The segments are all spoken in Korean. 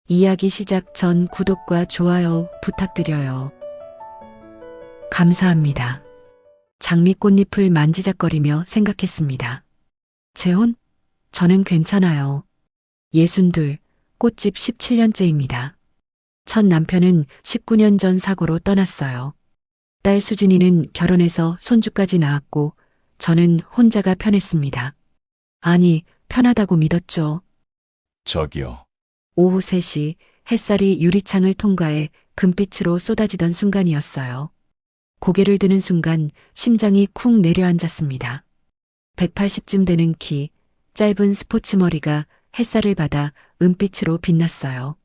이야기 시작 전 구독과 좋아요 부탁드려요. 감사합니다. 장미꽃잎을 만지작거리며 생각했습니다. 재혼? 저는 괜찮아요. 62, 꽃집 17년째입니다. 첫 남편은 19년 전 사고로 떠났어요. 딸 수진이는 결혼해서 손주까지 낳았고 저는 혼자가 편했습니다. 아니, 편하다고 믿었죠. 저기요. 오후 3시 햇살이 유리창을 통과해 금빛으로 쏟아지던 순간이었어요. 고개를 드는 순간 심장이 쿵 내려앉았습니다. 180쯤 되는 키, 짧은 스포츠 머리가 햇살을 받아 은빛으로 빛났어요.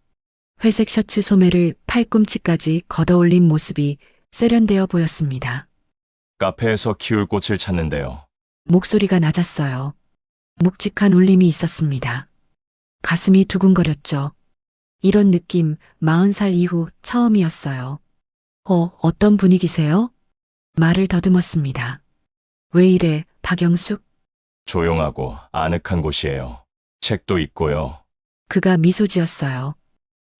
회색 셔츠 소매를 팔꿈치까지 걷어올린 모습이 세련되어 보였습니다. 카페에서 키울 꽃을 찾는데요. 목소리가 낮았어요. 묵직한 울림이 있었습니다. 가슴이 두근거렸죠. 이런 느낌 40살 이후 처음이었어요. 어떤 분위기세요? 말을 더듬었습니다. 왜 이래, 박영숙? 조용하고 아늑한 곳이에요. 책도 있고요. 그가 미소 지었어요.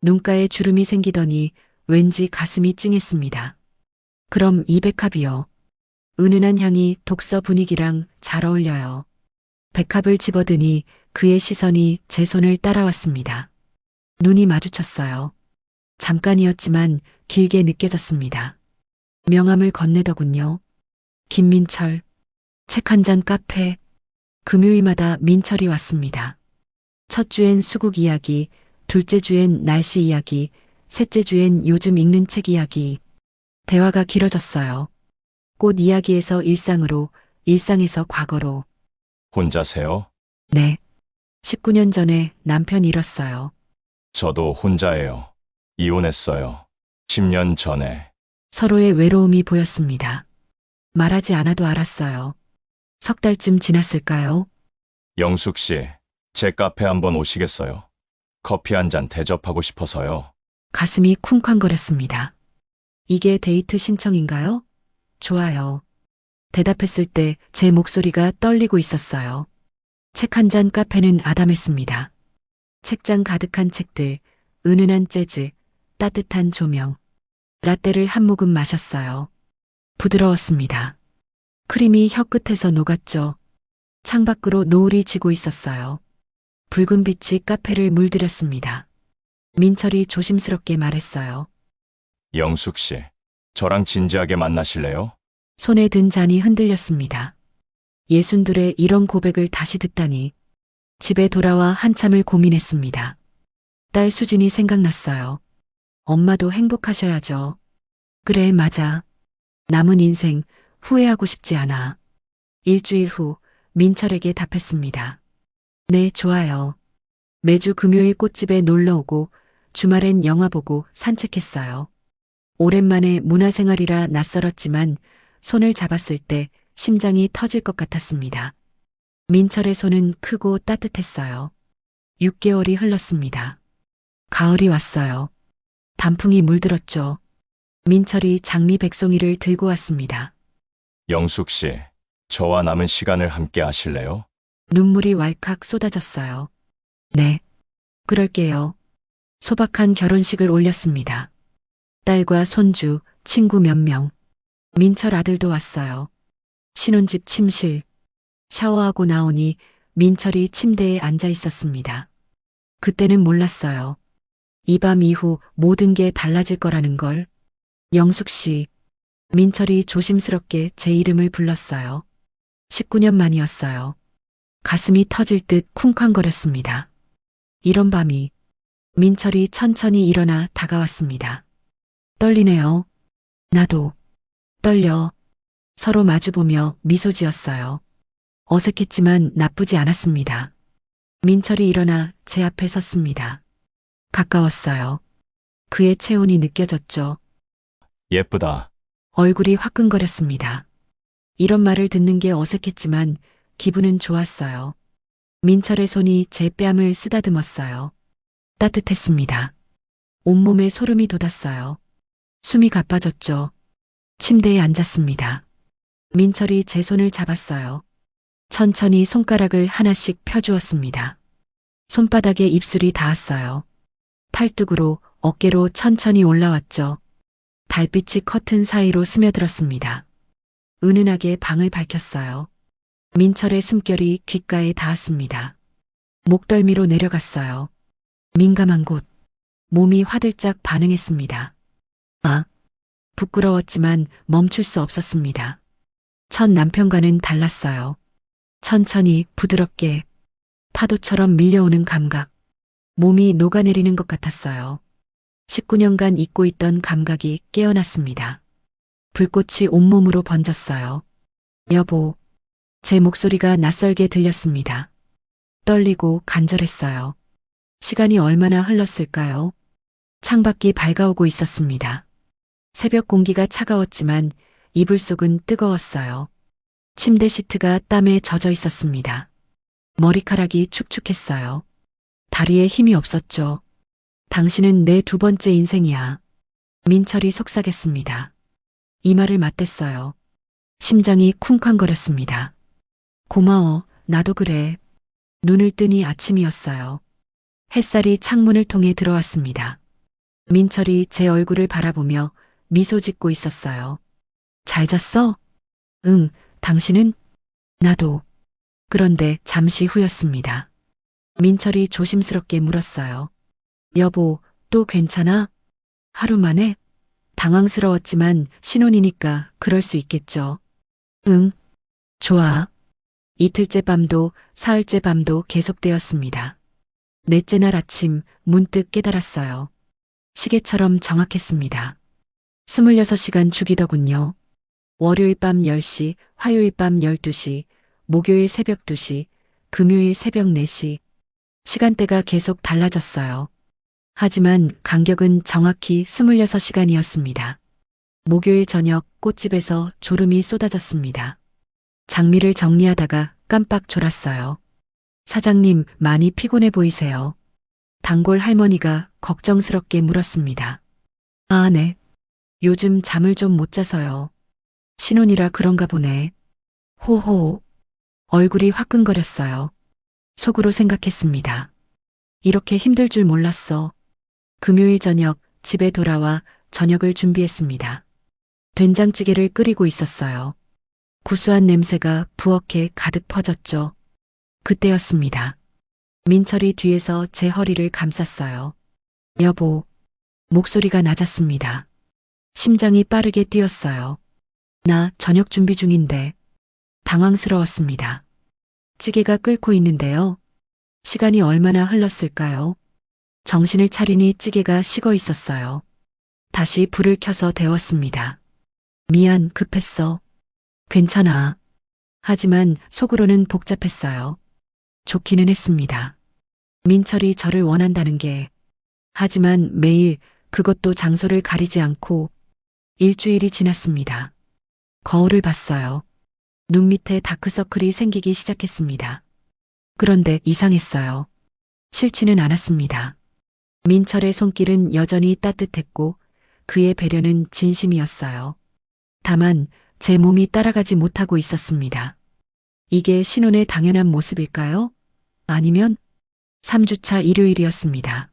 눈가에 주름이 생기더니 왠지 가슴이 찡했습니다. 그럼 이 백합이요. 은은한 향이 독서 분위기랑 잘 어울려요. 백합을 집어드니 그의 시선이 제 손을 따라왔습니다. 눈이 마주쳤어요. 잠깐이었지만 길게 느껴졌습니다. 명함을 건네더군요. 김민철, 책 한 잔 카페. 금요일마다 민철이 왔습니다. 첫 주엔 수국 이야기, 둘째 주엔 날씨 이야기, 셋째 주엔 요즘 읽는 책 이야기. 대화가 길어졌어요. 꽃 이야기에서 일상으로, 일상에서 과거로. 혼자세요? 네. 19년 전에 남편 잃었어요. 저도 혼자예요. 이혼했어요. 10년 전에. 서로의 외로움이 보였습니다. 말하지 않아도 알았어요. 석 달쯤 지났을까요? 영숙 씨, 제 카페 한번 오시겠어요? 커피 한 잔 대접하고 싶어서요. 가슴이 쿵쾅거렸습니다. 이게 데이트 신청인가요? 좋아요. 대답했을 때 제 목소리가 떨리고 있었어요. 책 한 잔 카페는 아담했습니다. 책장 가득한 책들, 은은한 재즈, 따뜻한 조명. 라떼를 한 모금 마셨어요. 부드러웠습니다. 크림이 혀끝에서 녹았죠. 창밖으로 노을이 지고 있었어요. 붉은 빛이 카페를 물들였습니다. 민철이 조심스럽게 말했어요. 영숙 씨, 저랑 진지하게 만나실래요? 손에 든 잔이 흔들렸습니다. 예순둘의 이런 고백을 다시 듣다니. 집에 돌아와 한참을 고민했습니다. 딸 수진이 생각났어요. 엄마도 행복하셔야죠. 그래, 맞아. 남은 인생 후회하고 싶지 않아. 일주일 후 민철에게 답했습니다. 네, 좋아요. 매주 금요일 꽃집에 놀러 오고 주말엔 영화 보고 산책했어요. 오랜만에 문화생활이라 낯설었지만 손을 잡았을 때 심장이 터질 것 같았습니다. 민철의 손은 크고 따뜻했어요. 6개월이 흘렀습니다. 가을이 왔어요. 단풍이 물들었죠. 민철이 장미 백송이를 들고 왔습니다. 영숙 씨, 저와 남은 시간을 함께 하실래요? 눈물이 왈칵 쏟아졌어요. 네, 그럴게요. 소박한 결혼식을 올렸습니다. 딸과 손주, 친구 몇 명. 민철 아들도 왔어요. 신혼집 침실. 샤워하고 나오니 민철이 침대에 앉아 있었습니다. 그때는 몰랐어요. 이 밤 이후 모든 게 달라질 거라는 걸. 영숙 씨. 민철이 조심스럽게 제 이름을 불렀어요. 19년 만이었어요. 가슴이 터질 듯 쿵쾅거렸습니다. 이런 밤이. 민철이 천천히 일어나 다가왔습니다. 떨리네요. 나도. 떨려. 서로 마주보며 미소 지었어요. 어색했지만 나쁘지 않았습니다. 민철이 일어나 제 앞에 섰습니다. 가까웠어요. 그의 체온이 느껴졌죠. 예쁘다. 얼굴이 화끈거렸습니다. 이런 말을 듣는 게 어색했지만 기분은 좋았어요. 민철의 손이 제 뺨을 쓰다듬었어요. 따뜻했습니다. 온몸에 소름이 돋았어요. 숨이 가빠졌죠. 침대에 앉았습니다. 민철이 제 손을 잡았어요. 천천히 손가락을 하나씩 펴주었습니다. 손바닥에 입술이 닿았어요. 팔뚝으로 어깨로 천천히 올라왔죠. 달빛이 커튼 사이로 스며들었습니다. 은은하게 방을 밝혔어요. 민철의 숨결이 귓가에 닿았습니다. 목덜미로 내려갔어요. 민감한 곳, 몸이 화들짝 반응했습니다. 아, 부끄러웠지만 멈출 수 없었습니다. 첫 남편과는 달랐어요. 천천히 부드럽게 파도처럼 밀려오는 감각, 몸이 녹아내리는 것 같았어요. 19년간 잊고 있던 감각이 깨어났습니다. 불꽃이 온몸으로 번졌어요. 여보, 제 목소리가 낯설게 들렸습니다. 떨리고 간절했어요. 시간이 얼마나 흘렀을까요? 창밖이 밝아오고 있었습니다. 새벽 공기가 차가웠지만 이불 속은 뜨거웠어요. 침대 시트가 땀에 젖어 있었습니다. 머리카락이 축축했어요. 다리에 힘이 없었죠. 당신은 내 두 번째 인생이야. 민철이 속삭였습니다. 이 말을 맞댔어요. 심장이 쿵쾅거렸습니다. 고마워, 나도 그래. 눈을 뜨니 아침이었어요. 햇살이 창문을 통해 들어왔습니다. 민철이 제 얼굴을 바라보며 미소 짓고 있었어요. 잘 잤어? 응, 당신은? 나도. 그런데 잠시 후였습니다. 민철이 조심스럽게 물었어요. 여보, 또 괜찮아? 하루 만에? 당황스러웠지만 신혼이니까 그럴 수 있겠죠. 응, 좋아. 이틀째 밤도 사흘째 밤도 계속되었습니다. 넷째 날 아침 문득 깨달았어요. 시계처럼 정확했습니다. 26시간 주기더군요. 월요일 밤 10시, 화요일 밤 12시, 목요일 새벽 2시, 금요일 새벽 4시. 시간대가 계속 달라졌어요. 하지만 간격은 정확히 26시간이었습니다. 목요일 저녁 꽃집에서 졸음이 쏟아졌습니다. 장미를 정리하다가 깜빡 졸았어요. 사장님, 많이 피곤해 보이세요. 단골 할머니가 걱정스럽게 물었습니다. 아, 네. 요즘 잠을 좀 못 자서요. 신혼이라 그런가 보네. 호호. 얼굴이 화끈거렸어요. 속으로 생각했습니다. 이렇게 힘들 줄 몰랐어. 금요일 저녁 집에 돌아와 저녁을 준비했습니다. 된장찌개를 끓이고 있었어요. 구수한 냄새가 부엌에 가득 퍼졌죠. 그때였습니다. 민철이 뒤에서 제 허리를 감쌌어요. 여보, 목소리가 낮았습니다. 심장이 빠르게 뛰었어요. 나 저녁 준비 중인데. 당황스러웠습니다. 찌개가 끓고 있는데요. 시간이 얼마나 흘렀을까요? 정신을 차리니 찌개가 식어 있었어요. 다시 불을 켜서 데웠습니다. 미안, 급했어. 괜찮아. 하지만 속으로는 복잡했어요. 좋기는 했습니다. 민철이 저를 원한다는 게. 하지만 매일 그것도 장소를 가리지 않고 일주일이 지났습니다. 거울을 봤어요. 눈 밑에 다크서클이 생기기 시작했습니다. 그런데 이상했어요. 싫지는 않았습니다. 민철의 손길은 여전히 따뜻했고 그의 배려는 진심이었어요. 다만 제 몸이 따라가지 못하고 있었습니다. 이게 신혼의 당연한 모습일까요? 아니면 3주차 일요일이었습니다.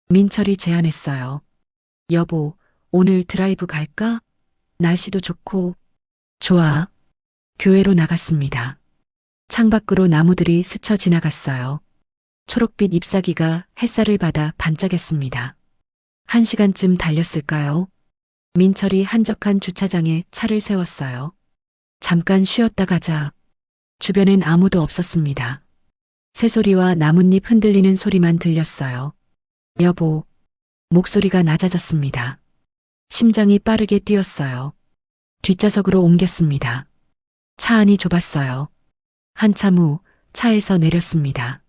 민철이 제안했어요. 여보, 오늘 드라이브 갈까? 날씨도 좋고. 좋아. 교회로 나갔습니다. 창밖으로 나무들이 스쳐 지나갔어요. 초록빛 잎사귀가 햇살을 받아 반짝였습니다. 1시간쯤 달렸을까요? 민철이 한적한 주차장에 차를 세웠어요. 잠깐 쉬었다 가자. 주변엔 아무도 없었습니다. 새소리와 나뭇잎 흔들리는 소리만 들렸어요. 여보, 목소리가 낮아졌습니다. 심장이 빠르게 뛰었어요. 뒷좌석으로 옮겼습니다. 차 안이 좁았어요. 한참 후 차에서 내렸습니다.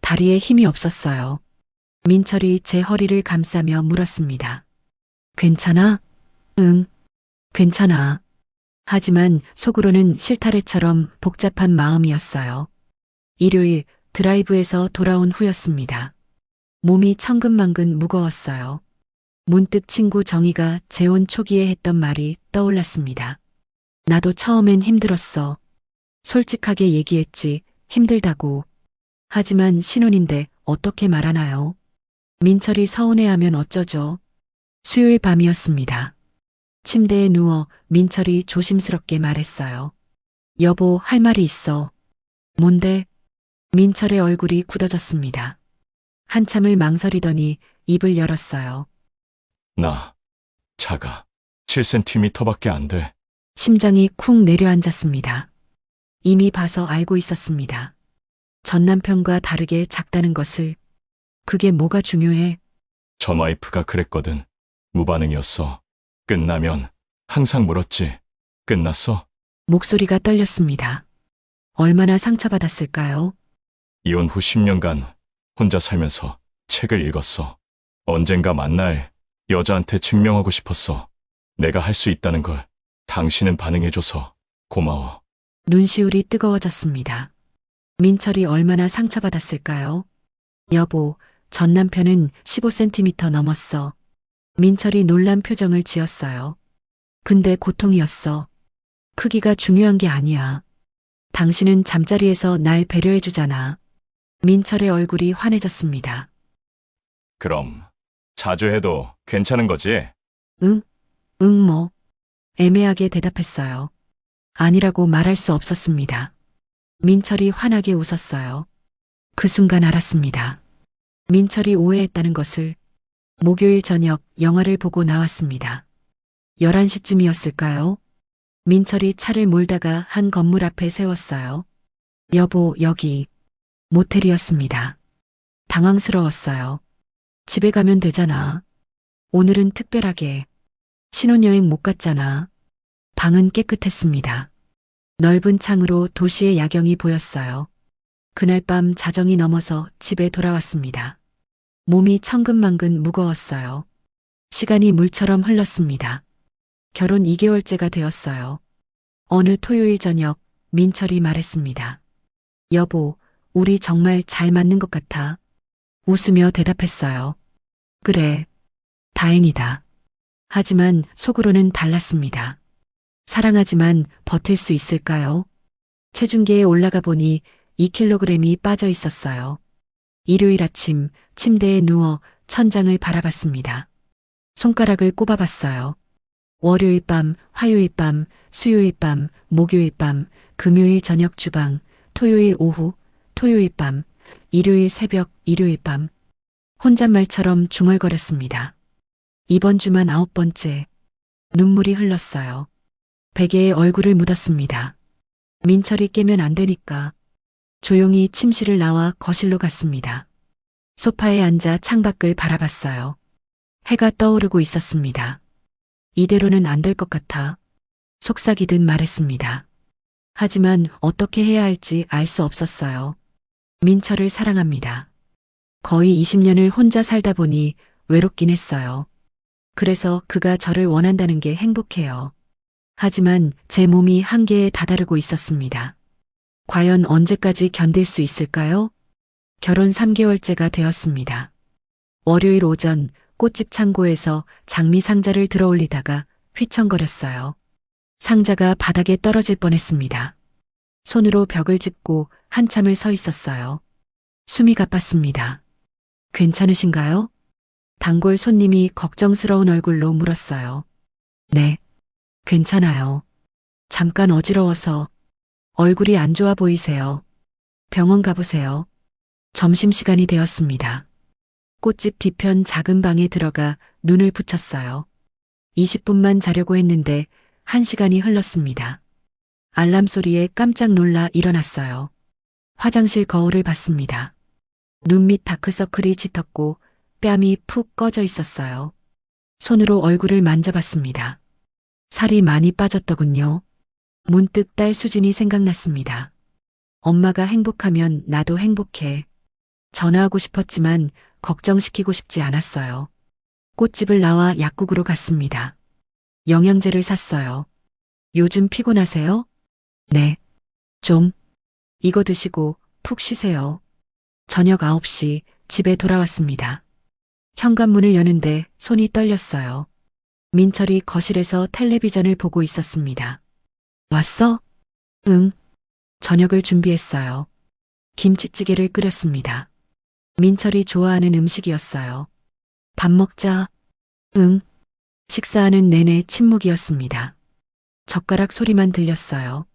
다리에 힘이 없었어요. 민철이 제 허리를 감싸며 물었습니다. 괜찮아? 응, 괜찮아. 하지만 속으로는 실타래처럼 복잡한 마음이었어요. 일요일 드라이브에서 돌아온 후였습니다. 몸이 천근만근 무거웠어요. 문득 친구 정희가 재혼 초기에 했던 말이 떠올랐습니다. 나도 처음엔 힘들었어. 솔직하게 얘기했지, 힘들다고. 하지만 신혼인데 어떻게 말하나요? 민철이 서운해하면 어쩌죠? 수요일 밤이었습니다. 침대에 누워 민철이 조심스럽게 말했어요. 여보, 할 말이 있어. 뭔데? 민철의 얼굴이 굳어졌습니다. 한참을 망설이더니 입을 열었어요. 나 자가 7cm밖에 안 돼. 심장이 쿵 내려앉았습니다. 이미 봐서 알고 있었습니다. 전 남편과 다르게 작다는 것을. 그게 뭐가 중요해? 전 와이프가 그랬거든. 무반응이었어. 끝나면 항상 물었지. 끝났어? 목소리가 떨렸습니다. 얼마나 상처받았을까요? 이혼 후 10년간 혼자 살면서 책을 읽었어. 언젠가 만날 여자한테 증명하고 싶었어. 내가 할 수 있다는 걸. 당신은 반응해줘서 고마워. 눈시울이 뜨거워졌습니다. 민철이 얼마나 상처받았을까요? 여보, 전 남편은 15cm 넘었어. 민철이 놀란 표정을 지었어요. 근데 고통이었어. 크기가 중요한 게 아니야. 당신은 잠자리에서 날 배려해주잖아. 민철의 얼굴이 환해졌습니다. 그럼 자주 해도 괜찮은 거지? 응? 뭐. 애매하게 대답했어요. 아니라고 말할 수 없었습니다. 민철이 환하게 웃었어요. 그 순간 알았습니다. 민철이 오해했다는 것을. 목요일 저녁 영화를 보고 나왔습니다. 11시쯤이었을까요? 민철이 차를 몰다가 한 건물 앞에 세웠어요. 여보, 여기. 모텔이었습니다. 당황스러웠어요. 집에 가면 되잖아. 오늘은 특별하게. 신혼여행 못 갔잖아. 방은 깨끗했습니다. 넓은 창으로 도시의 야경이 보였어요. 그날 밤 자정이 넘어서 집에 돌아왔습니다. 몸이 천근만근 무거웠어요. 시간이 물처럼 흘렀습니다. 결혼 2개월째가 되었어요. 어느 토요일 저녁 민철이 말했습니다. 여보, 우리 정말 잘 맞는 것 같아. 웃으며 대답했어요. 그래, 다행이다. 하지만 속으로는 달랐습니다. 사랑하지만 버틸 수 있을까요? 체중계에 올라가 보니 2kg이 빠져 있었어요. 일요일 아침 침대에 누워 천장을 바라봤습니다. 손가락을 꼽아봤어요. 월요일 밤, 화요일 밤, 수요일 밤, 목요일 밤, 금요일 저녁 주방, 토요일 오후, 토요일 밤, 일요일 새벽, 일요일 밤. 혼잣말처럼 중얼거렸습니다. 이번 주만 9번째. 눈물이 흘렀어요. 베개에 얼굴을 묻었습니다. 민철이 깨면 안 되니까. 조용히 침실을 나와 거실로 갔습니다. 소파에 앉아 창밖을 바라봤어요. 해가 떠오르고 있었습니다. 이대로는 안 될 것 같아. 속삭이듯 말했습니다. 하지만 어떻게 해야 할지 알 수 없었어요. 민철을 사랑합니다. 거의 20년을 혼자 살다 보니 외롭긴 했어요. 그래서 그가 저를 원한다는 게 행복해요. 하지만 제 몸이 한계에 다다르고 있었습니다. 과연 언제까지 견딜 수 있을까요? 결혼 3개월째가 되었습니다. 월요일 오전 꽃집 창고에서 장미 상자를 들어올리다가 휘청거렸어요. 상자가 바닥에 떨어질 뻔했습니다. 손으로 벽을 짚고 한참을 서 있었어요. 숨이 가빴습니다. 괜찮으신가요? 단골 손님이 걱정스러운 얼굴로 물었어요. 네, 괜찮아요. 잠깐 어지러워서. 얼굴이 안 좋아 보이세요. 병원 가보세요. 점심시간이 되었습니다. 꽃집 뒤편 작은 방에 들어가 눈을 붙였어요. 20분만 자려고 했는데 1시간이 흘렀습니다. 알람 소리에 깜짝 놀라 일어났어요. 화장실 거울을 봤습니다. 눈 밑 다크서클이 짙었고 뺨이 푹 꺼져 있었어요. 손으로 얼굴을 만져봤습니다. 살이 많이 빠졌더군요. 문득 딸 수진이 생각났습니다. 엄마가 행복하면 나도 행복해. 전화하고 싶었지만 걱정시키고 싶지 않았어요. 꽃집을 나와 약국으로 갔습니다. 영양제를 샀어요. 요즘 피곤하세요? 네. 좀. 이거 드시고 푹 쉬세요. 저녁 9시 집에 돌아왔습니다. 현관문을 여는데 손이 떨렸어요. 민철이 거실에서 텔레비전을 보고 있었습니다. 왔어? 응. 저녁을 준비했어요. 김치찌개를 끓였습니다. 민철이 좋아하는 음식이었어요. 밥 먹자. 응. 식사하는 내내 침묵이었습니다. 젓가락 소리만 들렸어요.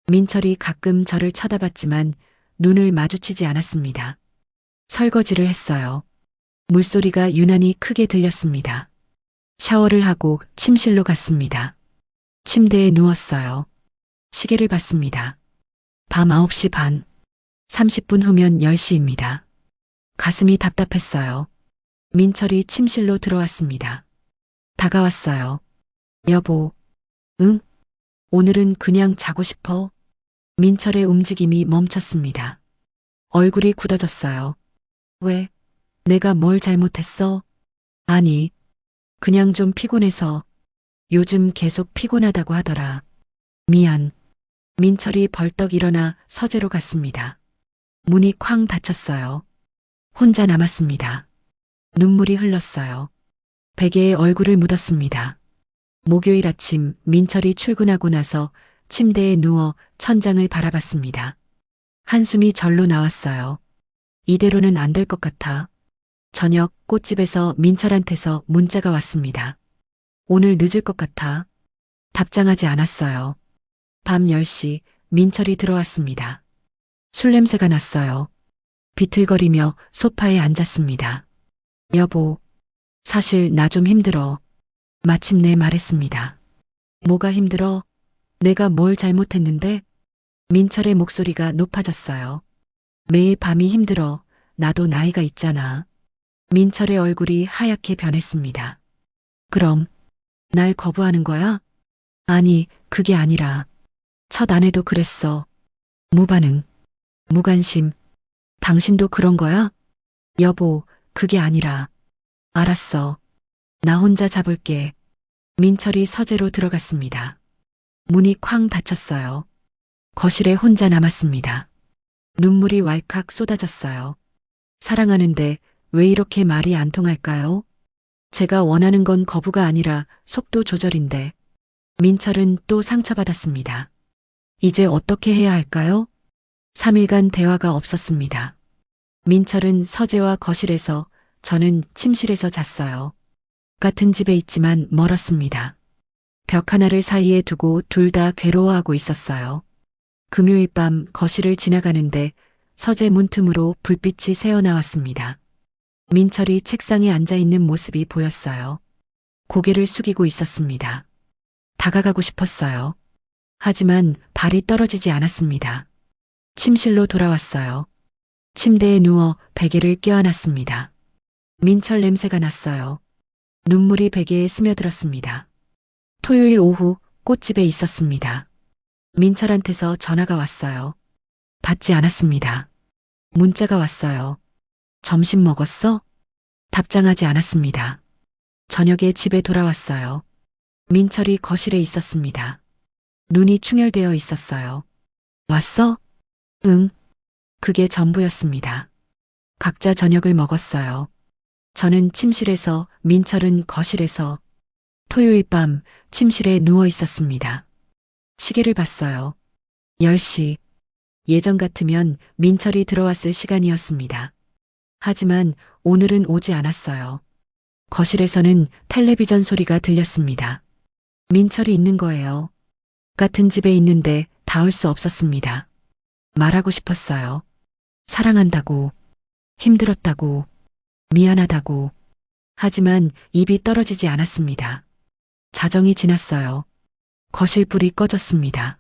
민철이 가끔 저를 쳐다봤지만 눈을 마주치지 않았습니다. 설거지를 했어요. 물소리가 유난히 크게 들렸습니다. 샤워를 하고 침실로 갔습니다. 침대에 누웠어요. 시계를 봤습니다. 밤 9시 반. 30분 후면 10시입니다. 가슴이 답답했어요. 민철이 침실로 들어왔습니다. 다가왔어요. 여보. 응? 오늘은 그냥 자고 싶어. 민철의 움직임이 멈췄습니다. 얼굴이 굳어졌어요. 왜? 내가 뭘 잘못했어? 아니, 그냥 좀 피곤해서. 요즘 계속 피곤하다고 하더라. 미안. 민철이 벌떡 일어나 서재로 갔습니다. 문이 쾅 닫혔어요. 혼자 남았습니다. 눈물이 흘렀어요. 베개에 얼굴을 묻었습니다. 목요일 아침 민철이 출근하고 나서 침대에 누워 천장을 바라봤습니다. 한숨이 절로 나왔어요. 이대로는 안 될 것 같아. 저녁 꽃집에서 민철한테서 문자가 왔습니다. 오늘 늦을 것 같아. 답장하지 않았어요. 밤 10시 민철이 들어왔습니다. 술 냄새가 났어요. 비틀거리며 소파에 앉았습니다. 여보, 사실 나 좀 힘들어. 마침내 말했습니다. 뭐가 힘들어? 내가 뭘 잘못했는데? 민철의 목소리가 높아졌어요. 매일 밤이 힘들어. 나도 나이가 있잖아. 민철의 얼굴이 하얗게 변했습니다. 그럼 날 거부하는 거야? 아니, 그게 아니라 첫 아내도 그랬어. 무반응, 무관심. 당신도 그런 거야? 여보, 그게 아니라. 알았어. 나 혼자 잡을게. 민철이 서재로 들어갔습니다. 문이 쾅 닫혔어요. 거실에 혼자 남았습니다. 눈물이 왈칵 쏟아졌어요. 사랑하는데 왜 이렇게 말이 안 통할까요? 제가 원하는 건 거부가 아니라 속도 조절인데. 민철은 또 상처받았습니다. 이제 어떻게 해야 할까요? 3일간 대화가 없었습니다. 민철은 서재와 거실에서, 저는 침실에서 잤어요. 같은 집에 있지만 멀었습니다. 벽 하나를 사이에 두고 둘 다 괴로워하고 있었어요. 금요일 밤 거실을 지나가는데 서재 문틈으로 불빛이 새어나왔습니다. 민철이 책상에 앉아 있는 모습이 보였어요. 고개를 숙이고 있었습니다. 다가가고 싶었어요. 하지만 발이 떨어지지 않았습니다. 침실로 돌아왔어요. 침대에 누워 베개를 껴안았습니다. 민철 냄새가 났어요. 눈물이 베개에 스며들었습니다. 토요일 오후 꽃집에 있었습니다. 민철한테서 전화가 왔어요. 받지 않았습니다. 문자가 왔어요. 점심 먹었어? 답장하지 않았습니다. 저녁에 집에 돌아왔어요. 민철이 거실에 있었습니다. 눈이 충혈되어 있었어요. 왔어? 응. 그게 전부였습니다. 각자 저녁을 먹었어요. 저는 침실에서, 민철은 거실에서. 토요일 밤 침실에 누워 있었습니다. 시계를 봤어요. 10시. 예전 같으면 민철이 들어왔을 시간이었습니다. 하지만 오늘은 오지 않았어요. 거실에서는 텔레비전 소리가 들렸습니다. 민철이 있는 거예요. 같은 집에 있는데 닿을 수 없었습니다. 말하고 싶었어요. 사랑한다고, 힘들었다고, 미안하다고. 하지만 입이 떨어지지 않았습니다. 자정이 지났어요. 거실 불이 꺼졌습니다.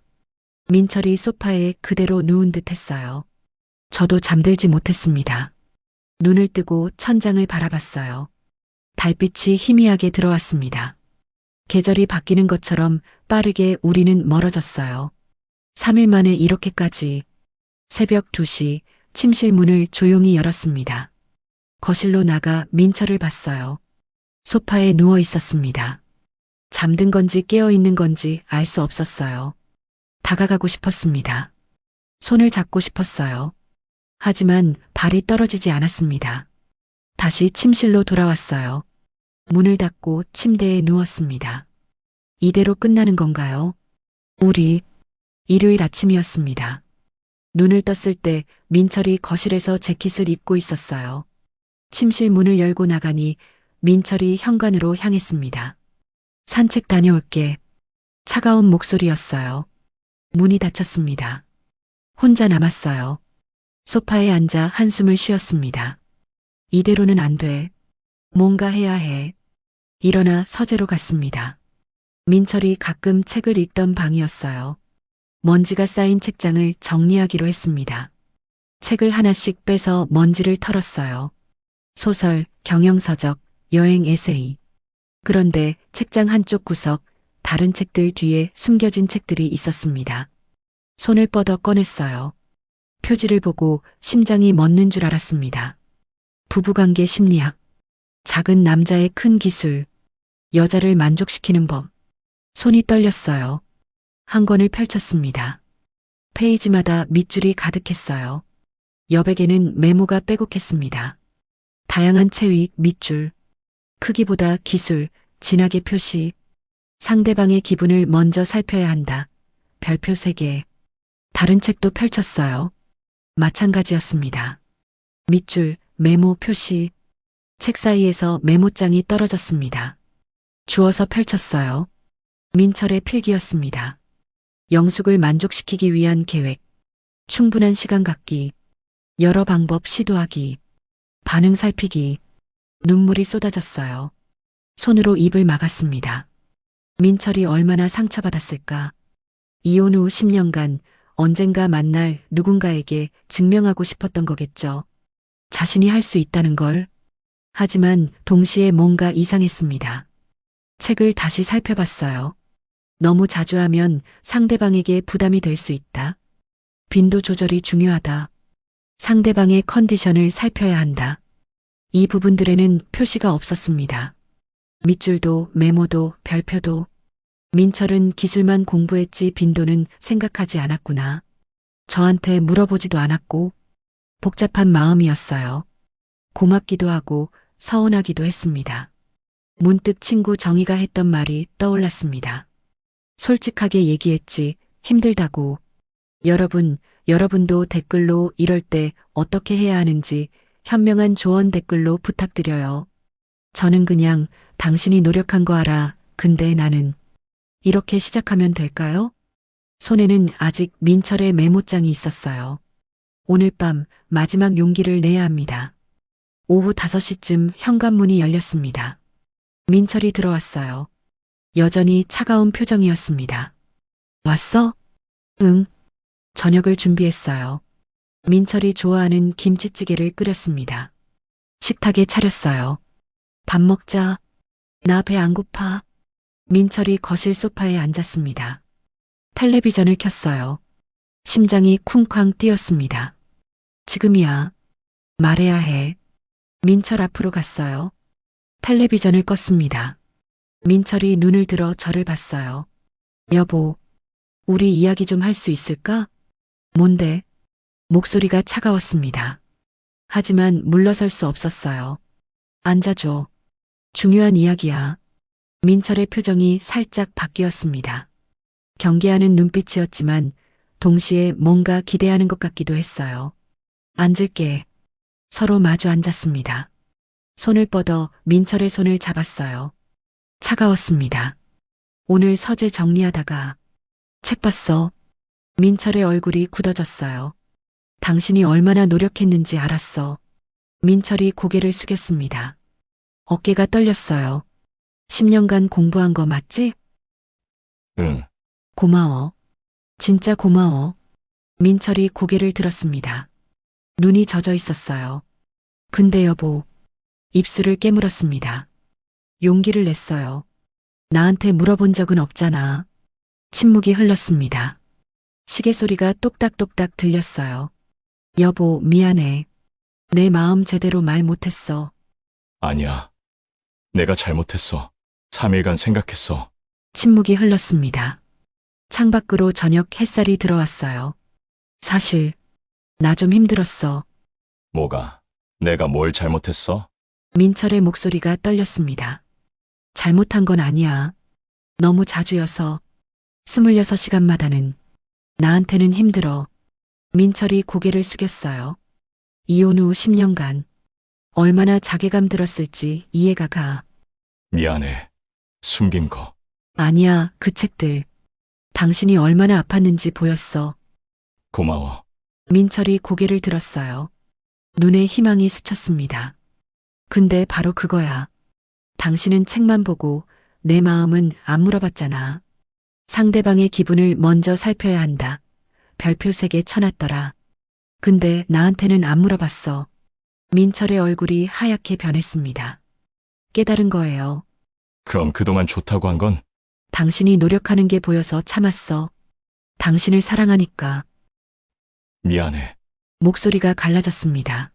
민철이 소파에 그대로 누운 듯 했어요. 저도 잠들지 못했습니다. 눈을 뜨고 천장을 바라봤어요. 달빛이 희미하게 들어왔습니다. 계절이 바뀌는 것처럼 빠르게 우리는 멀어졌어요. 3일 만에 이렇게까지. 새벽 2시 침실 문을 조용히 열었습니다. 거실로 나가 민철을 봤어요. 소파에 누워 있었습니다. 잠든 건지 깨어 있는 건지 알 수 없었어요. 다가가고 싶었습니다. 손을 잡고 싶었어요. 하지만 발이 떨어지지 않았습니다. 다시 침실로 돌아왔어요. 문을 닫고 침대에 누웠습니다. 이대로 끝나는 건가요? 우리, 일요일 아침이었습니다. 눈을 떴을 때 민철이 거실에서 재킷을 입고 있었어요. 침실 문을 열고 나가니 민철이 현관으로 향했습니다. 산책 다녀올게. 차가운 목소리였어요. 문이 닫혔습니다. 혼자 남았어요. 소파에 앉아 한숨을 쉬었습니다. 이대로는 안 돼. 뭔가 해야 해. 일어나 서재로 갔습니다. 민철이 가끔 책을 읽던 방이었어요. 먼지가 쌓인 책장을 정리하기로 했습니다. 책을 하나씩 빼서 먼지를 털었어요. 소설, 경영서적, 여행 에세이. 그런데 책장 한쪽 구석, 다른 책들 뒤에 숨겨진 책들이 있었습니다. 손을 뻗어 꺼냈어요. 표지를 보고 심장이 멎는 줄 알았습니다. 부부관계 심리학, 작은 남자의 큰 기술, 여자를 만족시키는 법. 손이 떨렸어요. 한 권을 펼쳤습니다. 페이지마다 밑줄이 가득했어요. 여백에는 메모가 빼곡했습니다. 다양한 체위, 밑줄, 크기보다 기술, 진하게 표시, 상대방의 기분을 먼저 살펴야 한다. 별표 3개. 다른 책도 펼쳤어요. 마찬가지였습니다. 밑줄, 메모, 표시, 책 사이에서 메모장이 떨어졌습니다. 주워서 펼쳤어요. 민철의 필기였습니다. 영숙을 만족시키기 위한 계획, 충분한 시간 갖기, 여러 방법 시도하기, 반응 살피기, 눈물이 쏟아졌어요. 손으로 입을 막았습니다. 민철이 얼마나 상처받았을까. 이혼 후 10년간 언젠가 만날 누군가에게 증명하고 싶었던 거겠죠. 자신이 할 수 있다는 걸. 하지만 동시에 뭔가 이상했습니다. 책을 다시 살펴봤어요. 너무 자주 하면 상대방에게 부담이 될 수 있다. 빈도 조절이 중요하다. 상대방의 컨디션을 살펴야 한다. 이 부분들에는 표시가 없었습니다. 밑줄도 메모도 별표도. 민철은 기술만 공부했지 빈도는 생각하지 않았구나. 저한테 물어보지도 않았고 복잡한 마음이었어요. 고맙기도 하고 서운하기도 했습니다. 문득 친구 정희가 했던 말이 떠올랐습니다. 솔직하게 얘기했지 힘들다고. 여러분도 댓글로 이럴 때 어떻게 해야 하는지 현명한 조언 댓글로 부탁드려요. 저는 그냥 당신이 노력한 거 알아. 근데 나는 이렇게 시작하면 될까요? 손에는 아직 민철의 메모장이 있었어요. 오늘 밤 마지막 용기를 내야 합니다. 오후 5시쯤 현관문이 열렸습니다. 민철이 들어왔어요. 여전히 차가운 표정이었습니다. 왔어? 응. 저녁을 준비했어요. 민철이 좋아하는 김치찌개를 끓였습니다. 식탁에 차렸어요. 밥 먹자. 나 배 안 고파. 민철이 거실 소파에 앉았습니다. 텔레비전을 켰어요. 심장이 쿵쾅 뛰었습니다. 지금이야. 말해야 해. 민철 앞으로 갔어요. 텔레비전을 껐습니다. 민철이 눈을 들어 저를 봤어요. 여보, 우리 이야기 좀 할 수 있을까? 뭔데? 목소리가 차가웠습니다. 하지만 물러설 수 없었어요. 앉아줘. 중요한 이야기야. 민철의 표정이 살짝 바뀌었습니다. 경계하는 눈빛이었지만 동시에 뭔가 기대하는 것 같기도 했어요. 앉을게. 서로 마주 앉았습니다. 손을 뻗어 민철의 손을 잡았어요. 차가웠습니다. 오늘 서재 정리하다가 책 봤어. 민철의 얼굴이 굳어졌어요. 당신이 얼마나 노력했는지 알았어. 민철이 고개를 숙였습니다. 어깨가 떨렸어요. 10년간 공부한 거 맞지? 응. 고마워. 진짜 고마워. 민철이 고개를 들었습니다. 눈이 젖어 있었어요. 근데 여보, 입술을 깨물었습니다. 용기를 냈어요. 나한테 물어본 적은 없잖아. 침묵이 흘렀습니다. 시계 소리가 똑딱똑딱 들렸어요. 여보, 미안해. 내 마음 제대로 말 못했어. 아니야. 내가 잘못했어. 3일간 생각했어. 침묵이 흘렀습니다. 창밖으로 저녁 햇살이 들어왔어요. 사실, 나 좀 힘들었어. 뭐가? 내가 뭘 잘못했어? 민철의 목소리가 떨렸습니다. 잘못한 건 아니야. 너무 자주여서 26시간마다는 나한테는 힘들어. 민철이 고개를 숙였어요. 이혼 후 10년간 얼마나 자괴감 들었을지 이해가 가. 미안해. 숨긴 거. 아니야, 그 책들. 당신이 얼마나 아팠는지 보였어. 고마워. 민철이 고개를 들었어요. 눈에 희망이 스쳤습니다. 근데 바로 그거야. 당신은 책만 보고 내 마음은 안 물어봤잖아. 상대방의 기분을 먼저 살펴야 한다. 별표 3개 쳐놨더라. 근데 나한테는 안 물어봤어. 민철의 얼굴이 하얗게 변했습니다. 깨달은 거예요. 그럼 그동안 좋다고 한 건 당신이 노력하는 게 보여서 참았어. 당신을 사랑하니까. 미안해. 목소리가 갈라졌습니다.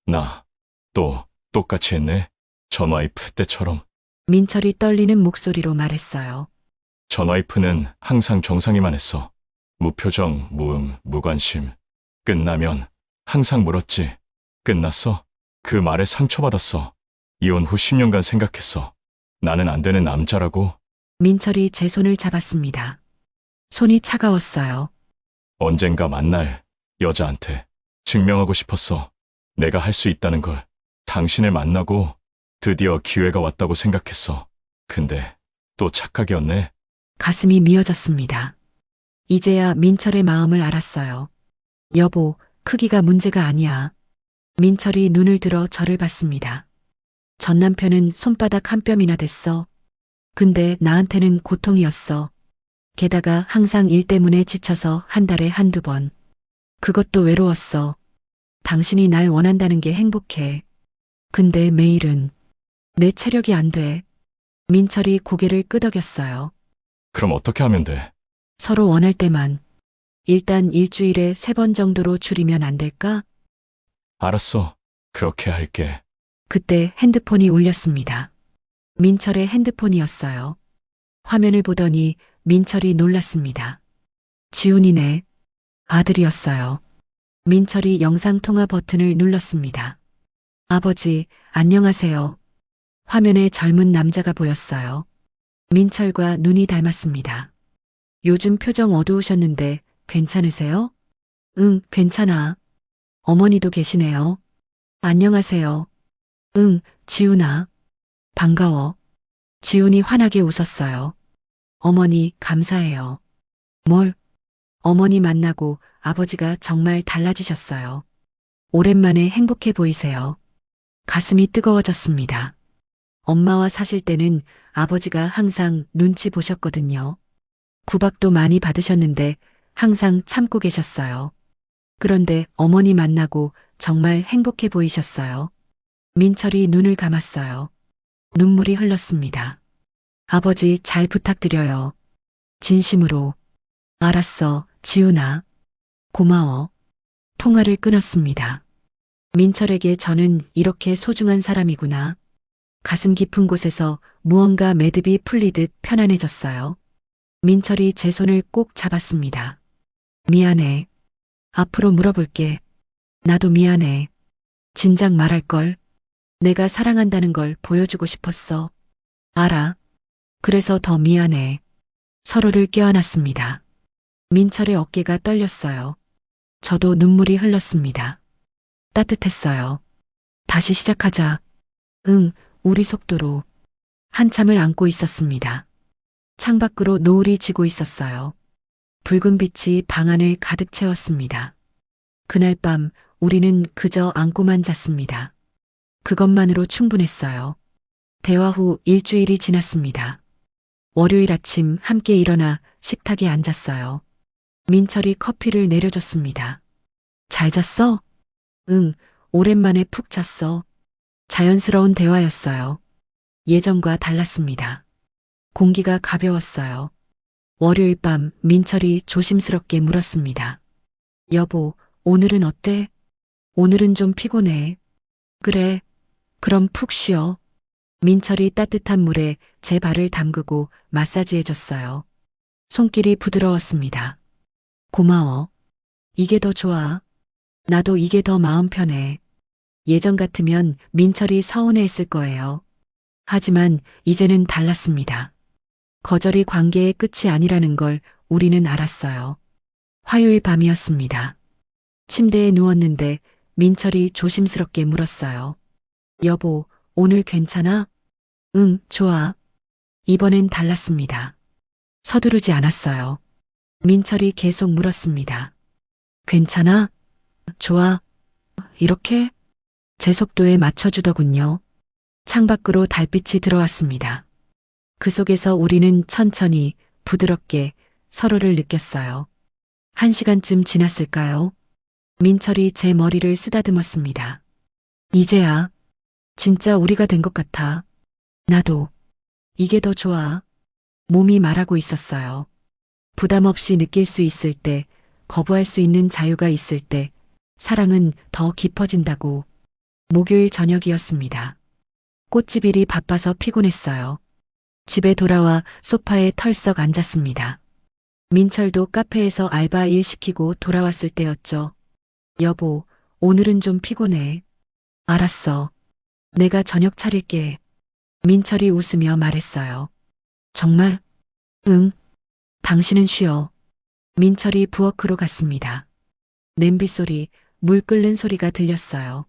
나 또 똑같이 했네. 전 와이프 때처럼. 민철이 떨리는 목소리로 말했어요. 전 와이프는 항상 정상이만 했어. 무표정, 무음, 무관심. 끝나면 항상 물었지. 끝났어? 그 말에 상처받았어. 이혼 후 10년간 생각했어. 나는 안 되는 남자라고. 민철이 제 손을 잡았습니다. 손이 차가웠어요. 언젠가 만날 여자한테 증명하고 싶었어. 내가 할 수 있다는 걸. 당신을 만나고 드디어 기회가 왔다고 생각했어. 근데 또 착각이었네. 가슴이 미어졌습니다. 이제야 민철의 마음을 알았어요. 여보, 크기가 문제가 아니야. 민철이 눈을 들어 저를 봤습니다. 전 남편은 손바닥 한 뼘이나 됐어. 근데 나한테는 고통이었어. 게다가 항상 일 때문에 지쳐서 한 달에 한두 번. 그것도 외로웠어. 당신이 날 원한다는 게 행복해. 근데 매일은 내 체력이 안 돼. 민철이 고개를 끄덕였어요. 그럼 어떻게 하면 돼? 서로 원할 때만. 일단 일주일에 3번 정도로 줄이면 안 될까? 알았어. 그렇게 할게. 그때 핸드폰이 울렸습니다. 민철의 핸드폰이었어요. 화면을 보더니 민철이 놀랐습니다. 지훈이네. 아들이었어요. 민철이 영상통화 버튼을 눌렀습니다. 아버지, 안녕하세요. 화면에 젊은 남자가 보였어요. 민철과 눈이 닮았습니다. 요즘 표정 어두우셨는데 괜찮으세요? 응, 괜찮아. 어머니도 계시네요. 안녕하세요. 응, 지훈아. 반가워. 지훈이 환하게 웃었어요. 어머니, 감사해요. 뭘? 어머니 만나고 아버지가 정말 달라지셨어요. 오랜만에 행복해 보이세요. 가슴이 뜨거워졌습니다. 엄마와 사실 때는 아버지가 항상 눈치 보셨거든요. 구박도 많이 받으셨는데 항상 참고 계셨어요. 그런데 어머니 만나고 정말 행복해 보이셨어요. 민철이 눈을 감았어요. 눈물이 흘렀습니다. 아버지 잘 부탁드려요. 진심으로. 알았어, 지훈아. 고마워. 통화를 끊었습니다. 민철에게 저는 이렇게 소중한 사람이구나. 가슴 깊은 곳에서 무언가 매듭이 풀리듯 편안해졌어요. 민철이 제 손을 꼭 잡았습니다. 미안해. 앞으로 물어볼게. 나도 미안해. 진작 말할걸. 내가 사랑한다는 걸 보여주고 싶었어. 알아. 그래서 더 미안해. 서로를 껴안았습니다. 민철의 어깨가 떨렸어요. 저도 눈물이 흘렀습니다. 따뜻했어요. 다시 시작하자. 응, 우리 속도로. 한참을 안고 있었습니다. 창밖으로 노을이 지고 있었어요. 붉은 빛이 방 안을 가득 채웠습니다. 그날 밤 우리는 그저 안고만 잤습니다. 그것만으로 충분했어요. 대화 후 일주일이 지났습니다. 월요일 아침 함께 일어나 식탁에 앉았어요. 민철이 커피를 내려줬습니다. 잘 잤어? 응, 오랜만에 푹 잤어. 자연스러운 대화였어요. 예전과 달랐습니다. 공기가 가벼웠어요. 월요일 밤 민철이 조심스럽게 물었습니다. 여보, 오늘은 어때? 오늘은 좀 피곤해. 그래, 그럼 푹 쉬어. 민철이 따뜻한 물에 제 발을 담그고 마사지해줬어요. 손길이 부드러웠습니다. 고마워. 이게 더 좋아. 나도 이게 더 마음 편해. 예전 같으면 민철이 서운해했을 거예요. 하지만 이제는 달랐습니다. 거절이 관계의 끝이 아니라는 걸 우리는 알았어요. 화요일 밤이었습니다. 침대에 누웠는데 민철이 조심스럽게 물었어요. 여보, 오늘 괜찮아? 응, 좋아. 이번엔 달랐습니다. 서두르지 않았어요. 민철이 계속 물었습니다. 괜찮아? 좋아. 이렇게? 제 속도에 맞춰주더군요. 창밖으로 달빛이 들어왔습니다. 그 속에서 우리는 천천히 부드럽게 서로를 느꼈어요. 1시간쯤 지났을까요? 민철이 제 머리를 쓰다듬었습니다. 이제야 진짜 우리가 된 것 같아. 나도 이게 더 좋아. 몸이 말하고 있었어요. 부담 없이 느낄 수 있을 때, 거부할 수 있는 자유가 있을 때, 사랑은 더 깊어진다고. 목요일 저녁이었습니다. 꽃집 일이 바빠서 피곤했어요. 집에 돌아와 소파에 털썩 앉았습니다. 민철도 카페에서 알바 일 시키고 돌아왔을 때였죠. 여보, 오늘은 좀 피곤해. 알았어. 내가 저녁 차릴게. 민철이 웃으며 말했어요. 정말? 응. 당신은 쉬어. 민철이 부엌으로 갔습니다. 냄비 소리, 물 끓는 소리가 들렸어요.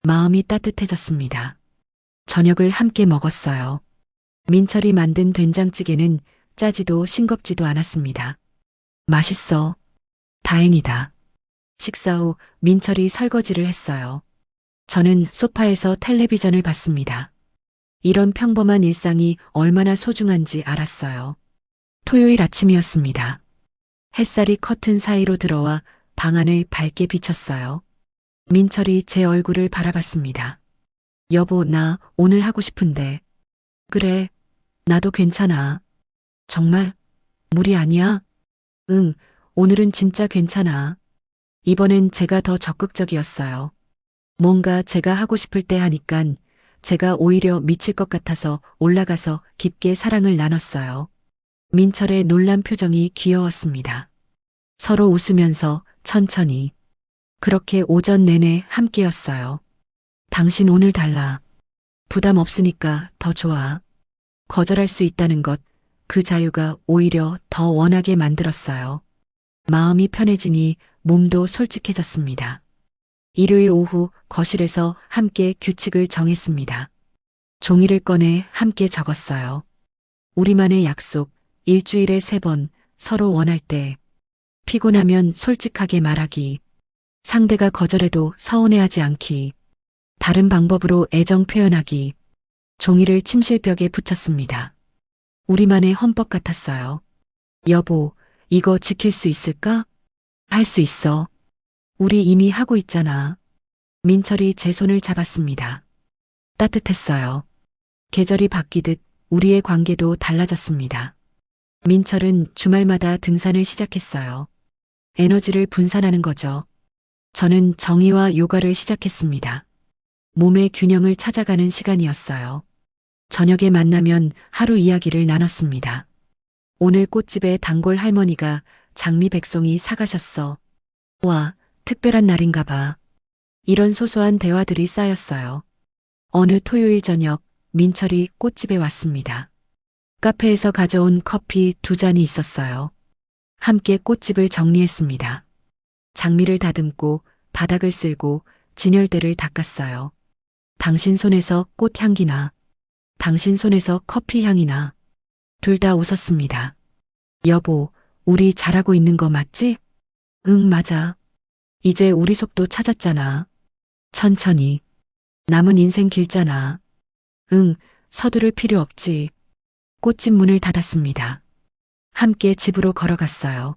마음이 따뜻해졌습니다. 저녁을 함께 먹었어요. 민철이 만든 된장찌개는 짜지도 싱겁지도 않았습니다. 맛있어. 다행이다. 식사 후 민철이 설거지를 했어요. 저는 소파에서 텔레비전을 봤습니다. 이런 평범한 일상이 얼마나 소중한지 알았어요. 토요일 아침이었습니다. 햇살이 커튼 사이로 들어와 방 안을 밝게 비쳤어요. 민철이 제 얼굴을 바라봤습니다. 여보, 나 오늘 하고 싶은데. 그래, 나도 괜찮아. 정말? 무리 아니야? 응, 오늘은 진짜 괜찮아. 이번엔 제가 더 적극적이었어요. 뭔가 제가 하고 싶을 때 하니깐 제가 오히려 미칠 것 같아서 올라가서 깊게 사랑을 나눴어요. 민철의 놀란 표정이 귀여웠습니다. 서로 웃으면서 천천히. 그렇게 오전 내내 함께였어요. 당신 오늘 달라. 부담 없으니까 더 좋아. 거절할 수 있다는 것, 그 자유가 오히려 더 원하게 만들었어요. 마음이 편해지니 몸도 솔직해졌습니다. 일요일 오후 거실에서 함께 규칙을 정했습니다. 종이를 꺼내 함께 적었어요. 우리만의 약속, 일주일에 3번, 서로 원할 때. 피곤하면 솔직하게 말하기. 상대가 거절해도 서운해하지 않기. 다른 방법으로 애정 표현하기. 종이를 침실벽에 붙였습니다. 우리만의 헌법 같았어요. 여보, 이거 지킬 수 있을까? 할 수 있어. 우리 이미 하고 있잖아. 민철이 제 손을 잡았습니다. 따뜻했어요. 계절이 바뀌듯 우리의 관계도 달라졌습니다. 민철은 주말마다 등산을 시작했어요. 에너지를 분산하는 거죠. 저는 정의와 요가를 시작했습니다. 몸의 균형을 찾아가는 시간이었어요. 저녁에 만나면 하루 이야기를 나눴습니다. 오늘 꽃집에 단골 할머니가 장미 백송이 사가셨어. 와, 특별한 날인가 봐. 이런 소소한 대화들이 쌓였어요. 어느 토요일 저녁 민철이 꽃집에 왔습니다. 카페에서 가져온 커피 2잔이 있었어요. 함께 꽃집을 정리했습니다. 장미를 다듬고 바닥을 쓸고 진열대를 닦았어요. 당신 손에서 꽃향기나, 당신 손에서 커피 향이나. 둘 다 웃었습니다. 여보, 우리 잘하고 있는 거 맞지? 응, 맞아. 이제 우리 속도 찾았잖아. 천천히. 남은 인생 길잖아. 응, 서두를 필요 없지. 꽃집 문을 닫았습니다. 함께 집으로 걸어갔어요.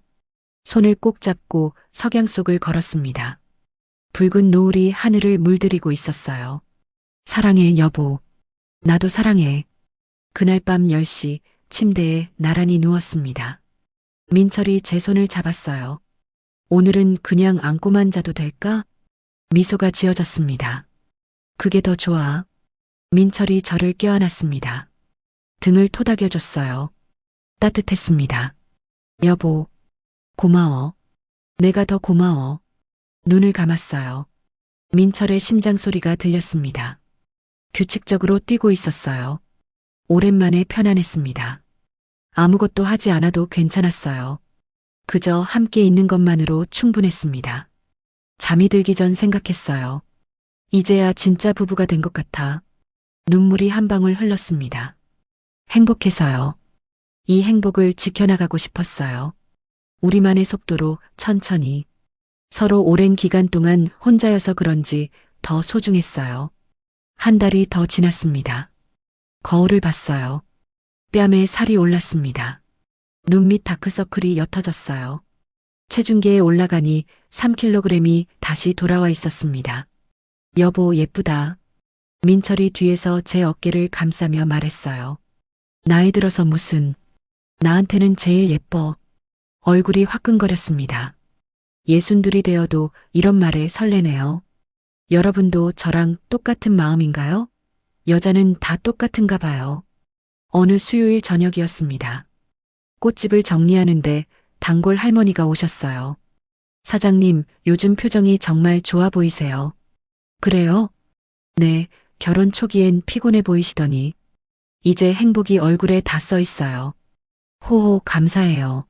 손을 꼭 잡고 석양 속을 걸었습니다. 붉은 노을이 하늘을 물들이고 있었어요. 사랑해, 여보. 나도 사랑해. 그날 밤 10시 침대에 나란히 누웠습니다. 민철이 제 손을 잡았어요. 오늘은 그냥 안고만 자도 될까? 미소가 지어졌습니다. 그게 더 좋아. 민철이 저를 껴안았습니다. 등을 토닥여줬어요. 따뜻했습니다. 여보, 고마워. 내가 더 고마워. 눈을 감았어요. 민철의 심장 소리가 들렸습니다. 규칙적으로 뛰고 있었어요. 오랜만에 편안했습니다. 아무것도 하지 않아도 괜찮았어요. 그저 함께 있는 것만으로 충분했습니다. 잠이 들기 전 생각했어요. 이제야 진짜 부부가 된 것 같아. 눈물이 한 방울 흘렀습니다. 행복해서요. 이 행복을 지켜나가고 싶었어요. 우리만의 속도로 천천히. 서로 오랜 기간 동안 혼자여서 그런지 더 소중했어요. 한 달이 더 지났습니다. 거울을 봤어요. 뺨에 살이 올랐습니다. 눈 밑 다크서클이 옅어졌어요. 체중계에 올라가니 3kg이 다시 돌아와 있었습니다. 여보, 예쁘다. 민철이 뒤에서 제 어깨를 감싸며 말했어요. 나이 들어서 무슨, 나한테는 제일 예뻐. 얼굴이 화끈거렸습니다. 62이 되어도 이런 말에 설레네요. 여러분도 저랑 똑같은 마음인가요? 여자는 다 똑같은가 봐요. 어느 수요일 저녁이었습니다. 꽃집을 정리하는데 단골 할머니가 오셨어요. 사장님, 요즘 표정이 정말 좋아 보이세요. 그래요? 네, 결혼 초기엔 피곤해 보이시더니 이제 행복이 얼굴에 다 써 있어요. 호호, 감사해요.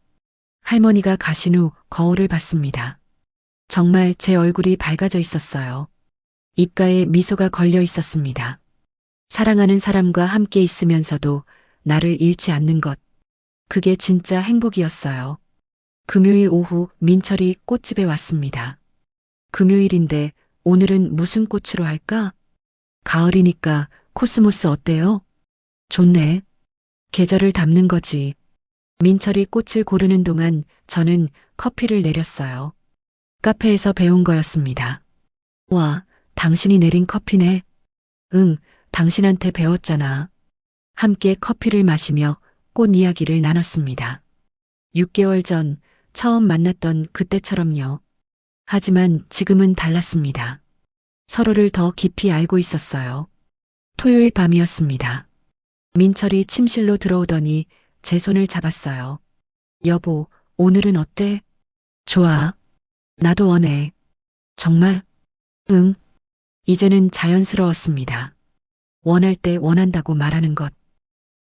할머니가 가신 후 거울을 봤습니다. 정말 제 얼굴이 밝아져 있었어요. 입가에 미소가 걸려 있었습니다. 사랑하는 사람과 함께 있으면서도 나를 잃지 않는 것. 그게 진짜 행복이었어요. 금요일 오후 민철이 꽃집에 왔습니다. 금요일인데 오늘은 무슨 꽃으로 할까? 가을이니까 코스모스 어때요? 좋네. 계절을 담는 거지. 민철이 꽃을 고르는 동안 저는 커피를 내렸어요. 카페에서 배운 거였습니다. 와, 당신이 내린 커피네. 응, 당신한테 배웠잖아. 함께 커피를 마시며 꽃 이야기를 나눴습니다. 6개월 전 처음 만났던 그때처럼요. 하지만 지금은 달랐습니다. 서로를 더 깊이 알고 있었어요. 토요일 밤이었습니다. 민철이 침실로 들어오더니 제 손을 잡았어요. 여보, 오늘은 어때? 좋아. 나도 원해. 정말? 응. 이제는 자연스러웠습니다. 원할 때 원한다고 말하는 것.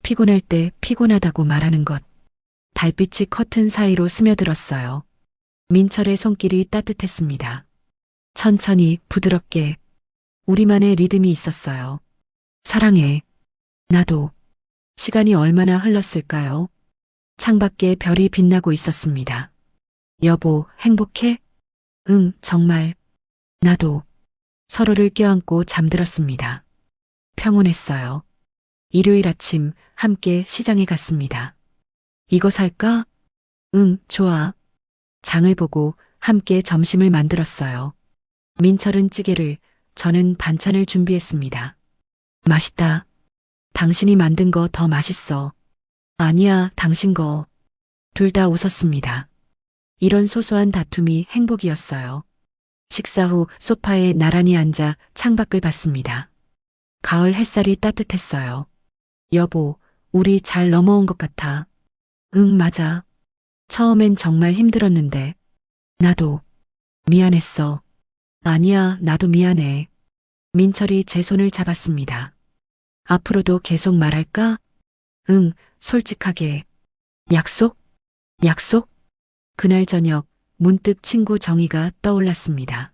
피곤할 때 피곤하다고 말하는 것. 달빛이 커튼 사이로 스며들었어요. 민철의 손길이 따뜻했습니다. 천천히 부드럽게 우리만의 리듬이 있었어요. 사랑해. 나도. 시간이 얼마나 흘렀을까요? 창밖에 별이 빛나고 있었습니다. 여보, 행복해? 응, 정말. 나도. 서로를 껴안고 잠들었습니다. 평온했어요. 일요일 아침 함께 시장에 갔습니다. 이거 살까? 응, 좋아. 장을 보고 함께 점심을 만들었어요. 민철은 찌개를, 저는 반찬을 준비했습니다. 맛있다. 당신이 만든 거 더 맛있어. 아니야, 당신 거. 둘 다 웃었습니다. 이런 소소한 다툼이 행복이었어요. 식사 후 소파에 나란히 앉아 창밖을 봤습니다. 가을 햇살이 따뜻했어요. 여보, 우리 잘 넘어온 것 같아. 응, 맞아. 처음엔 정말 힘들었는데. 나도. 미안했어. 아니야, 나도 미안해. 민철이 제 손을 잡았습니다. 앞으로도 계속 말할까? 응, 솔직하게. 약속? 약속? 그날 저녁 문득 친구 정희가 떠올랐습니다.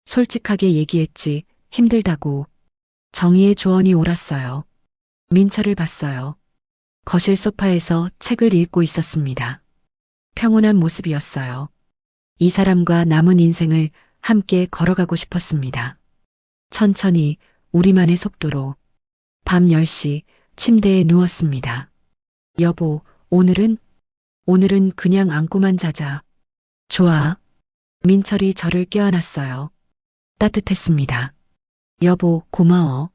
솔직하게 얘기했지, 힘들다고. 정희의 조언이 옳았어요. 민철을 봤어요. 거실 소파에서 책을 읽고 있었습니다. 평온한 모습이었어요. 이 사람과 남은 인생을 함께 걸어가고 싶었습니다. 천천히 우리만의 속도로. 밤 10시 침대에 누웠습니다. 여보, 오늘은 그냥 안고만 자자. 좋아. 민철이 저를 껴안았어요. 따뜻했습니다. 여보, 고마워.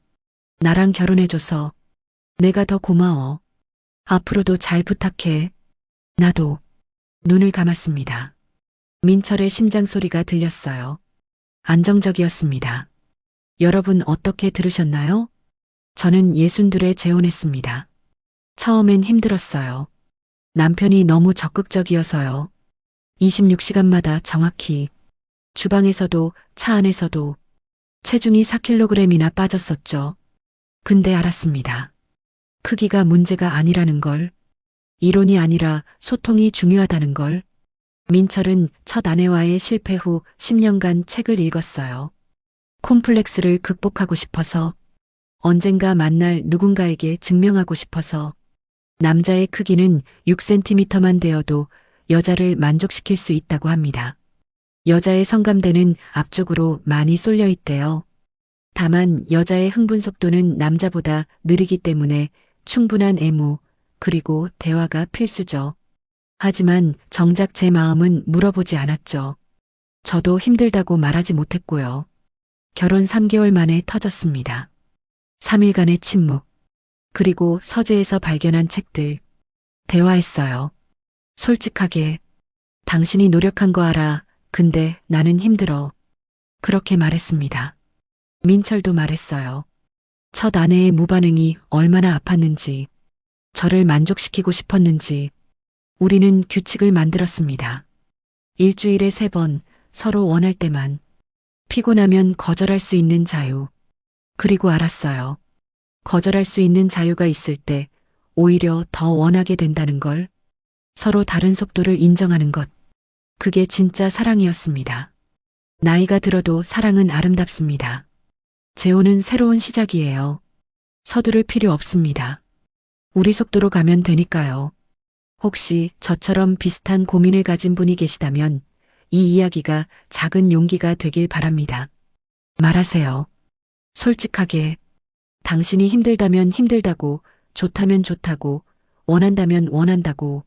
나랑 결혼해줘서. 내가 더 고마워. 앞으로도 잘 부탁해. 나도. 눈을 감았습니다. 민철의 심장 소리가 들렸어요. 안정적이었습니다. 여러분 어떻게 들으셨나요? 저는 62에 재혼했습니다. 처음엔 힘들었어요. 남편이 너무 적극적이어서요. 26시간마다 정확히. 주방에서도 차 안에서도. 체중이 4kg이나 빠졌었죠. 근데 알았습니다. 크기가 문제가 아니라는 걸. 이론이 아니라 소통이 중요하다는 걸. 민철은 첫 아내와의 실패 후 10년간 책을 읽었어요. 콤플렉스를 극복하고 싶어서, 언젠가 만날 누군가에게 증명하고 싶어서, 남자의 크기는 6cm만 되어도 여자를 만족시킬 수 있다고 합니다. 여자의 성감대는 앞쪽으로 많이 쏠려 있대요. 다만 여자의 흥분 속도는 남자보다 느리기 때문에 충분한 애무, 그리고 대화가 필수죠. 하지만 정작 제 마음은 물어보지 않았죠. 저도 힘들다고 말하지 못했고요. 결혼 3개월 만에 터졌습니다. 3일간의 침묵, 그리고 서재에서 발견한 책들. 대화했어요. 솔직하게, 당신이 노력한 거 알아. 근데 나는 힘들어. 그렇게 말했습니다. 민철도 말했어요. 첫 아내의 무반응이 얼마나 아팠는지, 저를 만족시키고 싶었는지. 우리는 규칙을 만들었습니다. 일주일에 3번, 서로 원할 때만. 피곤하면 거절할 수 있는 자유. 그리고 알았어요. 거절할 수 있는 자유가 있을 때 오히려 더 원하게 된다는 걸. 서로 다른 속도를 인정하는 것. 그게 진짜 사랑이었습니다. 나이가 들어도 사랑은 아름답습니다. 재혼은 새로운 시작이에요. 서두를 필요 없습니다. 우리 속도로 가면 되니까요. 혹시 저처럼 비슷한 고민을 가진 분이 계시다면 이 이야기가 작은 용기가 되길 바랍니다. 말하세요. 솔직하게. 당신이 힘들다면 힘들다고, 좋다면 좋다고, 원한다면 원한다고.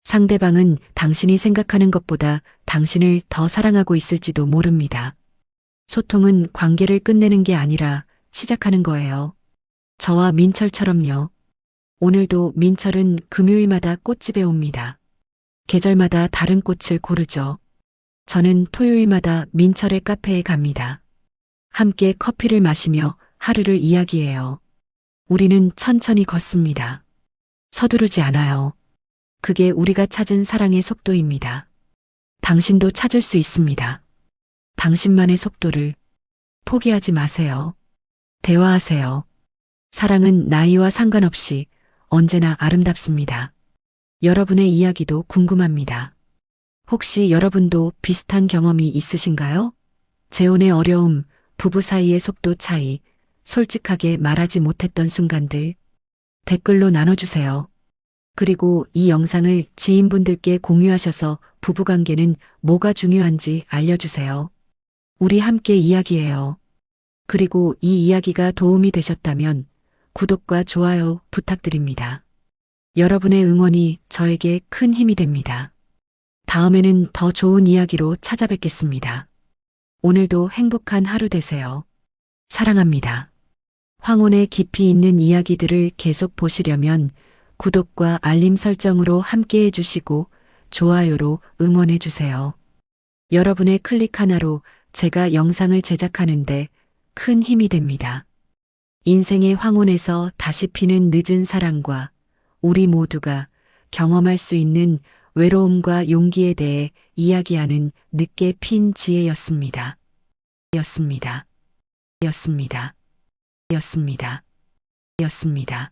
상대방은 당신이 생각하는 것보다 당신을 더 사랑하고 있을지도 모릅니다. 소통은 관계를 끝내는 게 아니라 시작하는 거예요. 저와 민철처럼요. 오늘도 민철은 금요일마다 꽃집에 옵니다. 계절마다 다른 꽃을 고르죠. 저는 토요일마다 민철의 카페에 갑니다. 함께 커피를 마시며 하루를 이야기해요. 우리는 천천히 걷습니다. 서두르지 않아요. 그게 우리가 찾은 사랑의 속도입니다. 당신도 찾을 수 있습니다. 당신만의 속도를. 포기하지 마세요. 대화하세요. 사랑은 나이와 상관없이 언제나 아름답습니다. 여러분의 이야기도 궁금합니다. 혹시 여러분도 비슷한 경험이 있으신가요? 재혼의 어려움, 부부 사이의 속도 차이, 솔직하게 말하지 못했던 순간들. 댓글로 나눠주세요. 그리고 이 영상을 지인분들께 공유하셔서 부부관계는 뭐가 중요한지 알려주세요. 우리 함께 이야기해요. 그리고 이 이야기가 도움이 되셨다면 구독과 좋아요 부탁드립니다. 여러분의 응원이 저에게 큰 힘이 됩니다. 다음에는 더 좋은 이야기로 찾아뵙겠습니다. 오늘도 행복한 하루 되세요. 사랑합니다. 황혼의 깊이 있는 이야기들을 계속 보시려면 구독과 알림 설정으로 함께 해주시고 좋아요로 응원해주세요. 여러분의 클릭 하나로 제가 영상을 제작하는데 큰 힘이 됩니다. 인생의 황혼에서 다시 피는 늦은 사랑과 우리 모두가 경험할 수 있는 외로움과 용기에 대해 이야기하는 늦게 핀 지혜였습니다. 였습니다. 였습니다. 였습니다. 였습니다.